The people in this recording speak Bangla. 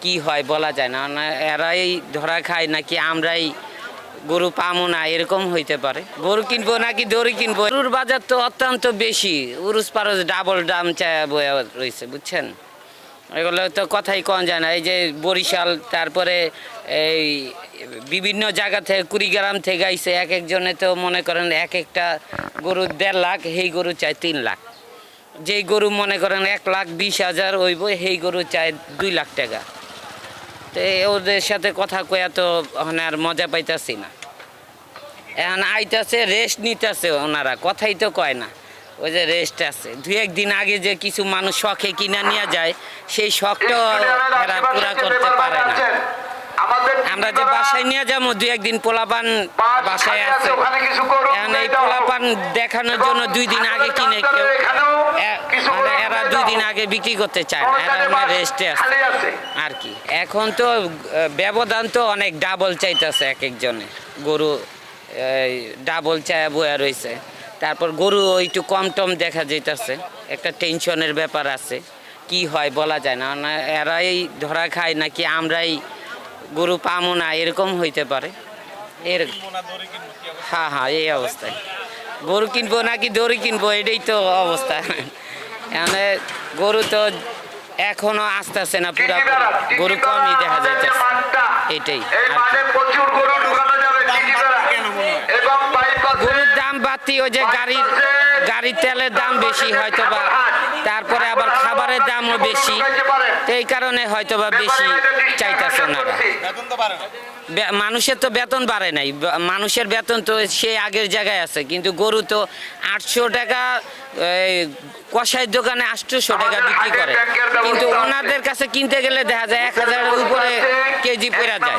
কি হয় বলা যায় না, এরাই ধরা খায় নাকি আমরাই গরু পামো না, এরকম হইতে পারে। গরু কিনবো নাকি দড়ি কিনবো, গরুর বাজার তো অত্যন্ত বেশি, উরুস পারস ডাবল দাম চায় বয়ে রয়েছে, বুঝছেন। এগুলো তো কথাই কন যায় না। এই যে বরিশাল, তারপরে এই বিভিন্ন জায়গা থেকে, কুড়িগ্রাম থেকে আইসে, এক একজনে তো মনে করেন এক একটা গরু 1.5 লাখ, সেই গরু চায় 3 লাখ। যেই গরু মনে করেন 1,20,000 হইব, সেই গরু চায় 2 লাখ টাকা। তো ওদের সাথে কথা কয়া তো ওখানে আর মজা পাইতাছি না। এখন আইতাছে, রেস্ট নিতেছে, ওনারা কথাই তো কয় না। ওই যে রেস্ট আছে, 2-1 দিন আগে যে কিছু মানুষ শখে কিনা নিয়ে যায়, সেই শখটাও এরা পুরা করতে পারে না। আমরা যে বাসায় নিয়ে যাবো, 2-1 দিন পোলাপান বাসায় আছে, এখন এই পোলাপান দেখানোর জন্য 2 দিন আগে কিনে কেউ, মানে এরা 2 দিন আগে বিক্রি করতে চায় না, এরা রেস্টে আছে আর কি। এখন তো ব্যবধান তো অনেক, ডাবল চাইতেছে এক একজনে, গরু ডাবল চায় বয়া রয়েছে। তারপর গরু একটু কম টম দেখা যাইতেছে, একটা টেনশনের ব্যাপার আছে, কি হয় বলা যায় না, এরাই ধরা খায় নাকি আমরাই গরু পামো না, এরকম হইতে পারে। হ্যাঁ হ্যাঁ, এই অবস্থায় গরু কিনবো নাকি দড়ি কিনবো, এটাই তো অবস্থা। এখানে গরু তো এখনো আসতেছে না, পুরা গরু কমই দেখা যাইতেছে, এটাই। গরুর দাম বাড়তি, ওই যে গাড়ির তেলের দাম বেশি হয়তোবা, তারপরে আবার খাবারের দামও বেশি, তো এই কারণে হয়তোবা বেশি চাইতেছে ওনারা। মানুষের তো বেতন বাড়ে নাই, মানুষের বেতন তো সে আগের জায়গায় আছে, কিন্তু গরু তো 800 টাকা, কষাইয়ের দোকানে 800 টাকা বিক্রি করে, কিন্তু ওনাদের কাছে কিনতে গেলে দেখা যায় 1000-এর উপরে কেজি পড়া যায়।